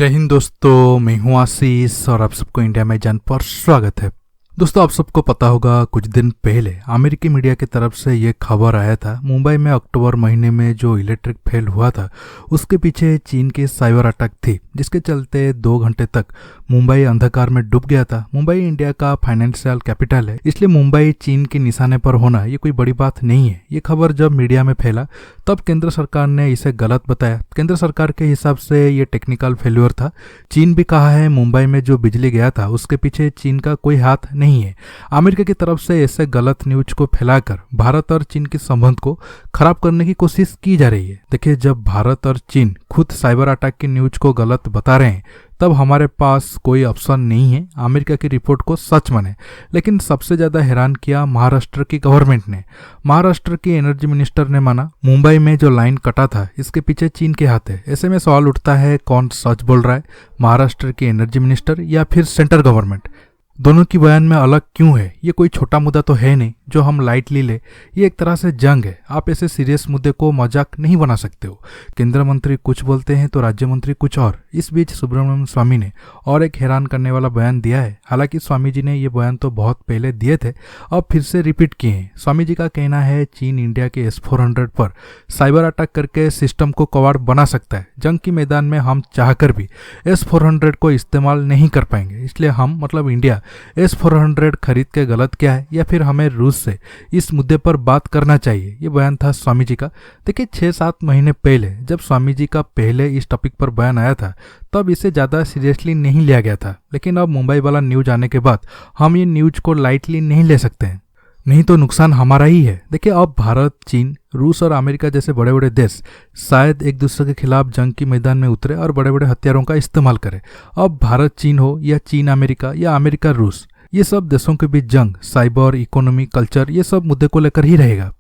जय हिंद दोस्तों, मैं हूं आशीष और आप सबको इंडिया में जान पर स्वागत है। दोस्तों, आप सबको पता होगा कुछ दिन पहले अमेरिकी मीडिया की तरफ से ये खबर आया था, मुंबई में अक्टूबर महीने में जो इलेक्ट्रिक फेल हुआ था उसके पीछे चीन की साइबर अटैक थी, जिसके चलते 2 घंटे तक मुंबई अंधकार में डूब गया था। मुंबई इंडिया का फाइनेंशियल कैपिटल है, इसलिए मुंबई चीन के निशाने पर होना ये कोई बड़ी बात नहीं है। ये खबर जब मीडिया में फैला तब केंद्र सरकार ने इसे गलत बताया। केंद्र सरकार के हिसाब से ये टेक्निकल फेल्यूर था। चीन भी कहा है मुंबई में जो बिजली गया था उसके पीछे चीन का कोई हाथ नहीं है। अमेरिका की तरफ से ऐसे गलत न्यूज को फैलाकर भारत और चीन के संबंध को खराब करने की कोशिश की जा रही है। देखिए, जब भारत और चीन खुद साइबर अटैक की न्यूज को गलत बता रहे हैं तब हमारे पास कोई ऑप्शन नहीं है अमेरिका की रिपोर्ट को सच माने। लेकिन सबसे ज्यादा हैरान किया महाराष्ट्र की गवर्नमेंट ने। महाराष्ट्र की एनर्जी मिनिस्टर ने माना मुंबई में जो लाइन कटा था इसके पीछे चीन के हाथ है। ऐसे में सवाल उठता है, कौन सच बोल रहा है, महाराष्ट्र की एनर्जी मिनिस्टर या फिर सेंट्रल गवर्नमेंट? दोनों की बयान में अलग क्यों है? ये कोई छोटा मुद्दा तो है नहीं जो हम लाइटली ले। ये एक तरह से जंग है। आप ऐसे सीरियस मुद्दे को मजाक नहीं बना सकते हो। केंद्र मंत्री कुछ बोलते हैं तो राज्य मंत्री कुछ और। इस बीच सुब्रमण्यम स्वामी ने और एक हैरान करने वाला बयान दिया है। हालांकि स्वामी जी ने ये बयान तो बहुत पहले दिए थे, अब फिर से रिपीट किए हैं। स्वामी जी का कहना है चीन इंडिया के S-400 पर साइबर अटैक करके सिस्टम को कवाड़ बना सकता है। जंग के मैदान में हम चाहकर भी S-400 को इस्तेमाल नहीं कर पाएंगे। इसलिए हम मतलब इंडिया S-400 खरीद के गलत क्या है, या फिर हमें रूस से इस मुद्दे पर बात करना चाहिए। ये बयान था स्वामी जी का। देखिए, 6-7 महीने पहले जब स्वामी जी का पहले इस टॉपिक पर बयान आया था तब इसे ज्यादा सीरियसली नहीं लिया गया था। लेकिन अब मुंबई वाला न्यूज आने के बाद हम ये न्यूज को लाइटली नहीं ले सकते हैं, नहीं तो नुकसान हमारा ही है। देखिए, अब भारत, चीन, रूस और अमेरिका जैसे बड़े बड़े देश शायद एक दूसरे के खिलाफ जंग के मैदान में उतरे और बड़े बड़े हथियारों का इस्तेमाल करें। अब भारत चीन हो या चीन अमेरिका या अमेरिका रूस, ये सब देशों के बीच जंग साइबर, इकोनॉमी, कल्चर, ये सब मुद्दे को लेकर ही रहेगा।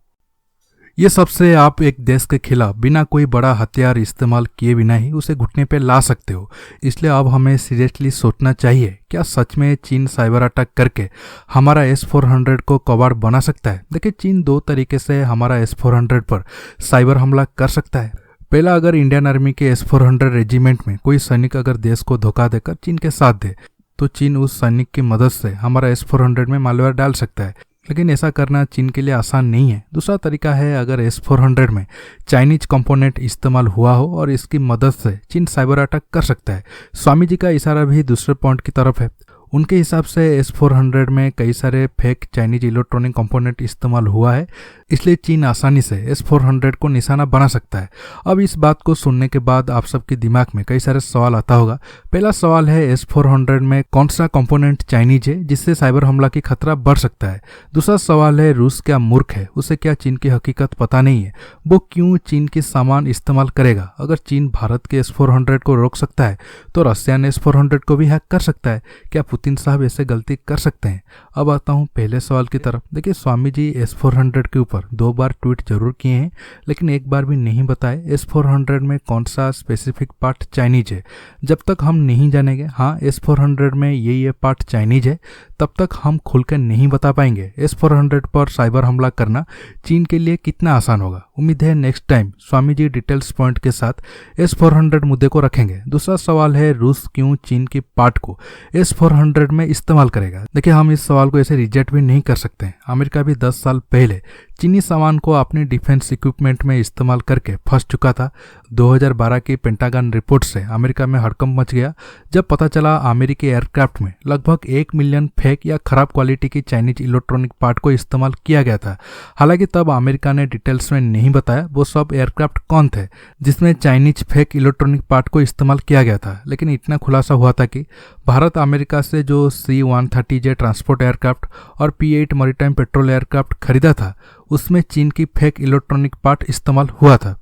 ये सबसे आप एक देश के खिलाफ बिना कोई बड़ा हथियार इस्तेमाल किए बिना ही उसे घुटने पे ला सकते हो। इसलिए अब हमें सीरियसली सोचना चाहिए, क्या सच में चीन साइबर अटैक करके हमारा S-400 को कबाड़ बना सकता है? देखिए, चीन 2 तरीके से हमारा S-400 पर साइबर हमला कर सकता है। पहला, अगर इंडियन आर्मी के S-400 रेजिमेंट में कोई सैनिक अगर देश को धोखा देकर चीन के साथ दे तो चीन उस सैनिक की मदद से हमारा S-400 में मालवेयर डाल सकता है। लेकिन ऐसा करना चीन के लिए आसान नहीं है। दूसरा तरीका है, अगर S-400 में चाइनीज कंपोनेंट इस्तेमाल हुआ हो और इसकी मदद से चीन साइबर अटैक कर सकता है। स्वामी जी का इशारा भी दूसरे पॉइंट की तरफ है। उनके हिसाब से S-400 में कई सारे फेक चाइनीज इलेक्ट्रॉनिक कंपोनेंट इस्तेमाल हुआ है, इसलिए चीन आसानी से S-400 को निशाना बना सकता है। अब इस बात को सुनने के बाद आप सबके दिमाग में कई सारे सवाल आता होगा। पहला सवाल है, S-400 में कौन सा कंपोनेंट चाइनीज है जिससे साइबर हमला की खतरा बढ़ सकता है? दूसरा सवाल है, रूस क्या मूर्ख है? उसे क्या चीन की हकीकत पता नहीं है? वो क्यों चीन के सामान इस्तेमाल करेगा? अगर चीन भारत के S-400 को रोक सकता है तो रशिया ने S-400 को भी हैक कर सकता है। क्या पुतिन साहब ऐसे गलती कर सकते हैं? अब आता हूं पहले सवाल की तरफ। देखिए, स्वामी जी S-400 के ऊपर 2 बार ट्वीट जरूर किए हैं, लेकिन एक बार भी नहीं बताए S-400 में कौन सा स्पेसिफिक पार्ट चाइनीज है। जब तक हम नहीं जानेंगे हाँ S-400 में ये पार्ट चाइनीज है, तब तक हम खुलकर नहीं बता पाएंगे S-400 पर साइबर हमला करना चीन के लिए कितना आसान होगा। उम्मीद है next time Swami ji details point के साथ S-400 मुद्दे को रखेंगे। दूसरा सवाल है, रूस क्यों चीन की पार्ट को S-400 में इस्तेमाल करेगा? देखिए, हम इस सवाल को ऐसे रिजेक्ट भी नहीं कर सकते। अमेरिका भी 10 साल पहले चीनी सामान को अपने डिफेंस इक्विपमेंट में इस्तेमाल करके फंस चुका था। 2012 की पेंटागन रिपोर्ट से अमेरिका में हड़कंप मच गया जब पता चला अमेरिकी एयरक्राफ्ट में लगभग 1 मिलियन फेक या खराब क्वालिटी की चाइनीज इलेक्ट्रॉनिक पार्ट को इस्तेमाल किया गया था। हालांकि तब अमेरिका ने डिटेल्स में नहीं बताया वो सब एयरक्राफ्ट कौन थे जिसमें चाइनीज फेक इलेक्ट्रॉनिक पार्ट को इस्तेमाल किया गया था। लेकिन इतना खुलासा हुआ था कि भारत अमेरिका से जो C-130J ट्रांसपोर्ट एयरक्राफ्ट और P-8 मैरीटाइम पेट्रोल एयरक्राफ्ट खरीदा था उसमें चीन की फेक इलेक्ट्रॉनिक पार्ट इस्तेमाल हुआ था।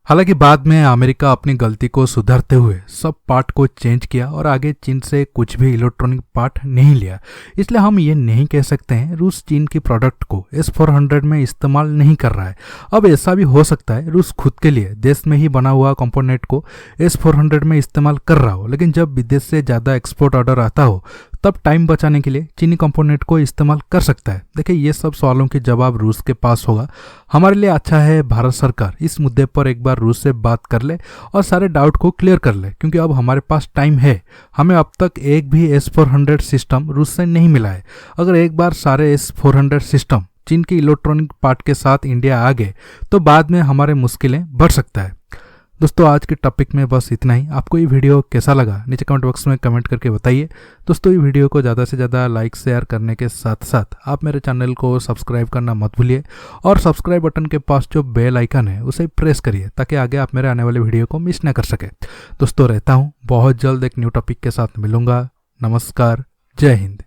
हालांकि बाद में अमेरिका अपनी गलती को सुधारते हुए सब पार्ट को चेंज किया और आगे चीन से कुछ भी इलेक्ट्रॉनिक पार्ट नहीं लिया। इसलिए हम ये नहीं कह सकते हैं रूस चीन की प्रोडक्ट को S-400 में इस्तेमाल नहीं कर रहा है। अब ऐसा भी हो सकता है रूस खुद के लिए देश में ही बना हुआ कंपोनेंट को S-400 में इस्तेमाल कर रहा हो, लेकिन जब विदेश से ज़्यादा एक्सपोर्ट ऑर्डर आता हो तब टाइम बचाने के लिए चीनी कंपोनेंट को इस्तेमाल कर सकता है। देखिए, ये सब सवालों के जवाब रूस के पास होगा। हमारे लिए अच्छा है भारत सरकार इस मुद्दे पर एक बार रूस से बात कर ले और सारे डाउट को क्लियर कर ले, क्योंकि अब हमारे पास टाइम है। हमें अब तक एक भी S-400 सिस्टम रूस से नहीं मिला है। अगर एक बार सारे S-400 सिस्टम चीन के इलेक्ट्रॉनिक पार्ट के साथ इंडिया आ गए तो बाद में हमारे मुश्किलें बढ़ सकता है। दोस्तों, आज के टॉपिक में बस इतना ही। आपको ये वीडियो कैसा लगा नीचे कमेंट बॉक्स में कमेंट करके बताइए। दोस्तों, ये वीडियो को ज़्यादा से ज़्यादा लाइक शेयर करने के साथ साथ आप मेरे चैनल को सब्सक्राइब करना मत भूलिए और सब्सक्राइब बटन के पास जो बेल आइकन है उसे प्रेस करिए ताकि आगे आप मेरे आने वाले वीडियो को मिस ना कर सके। दोस्तों, रहता हूँ बहुत जल्द एक न्यू टॉपिक के साथ मिलूंगा। नमस्कार, जय हिंद।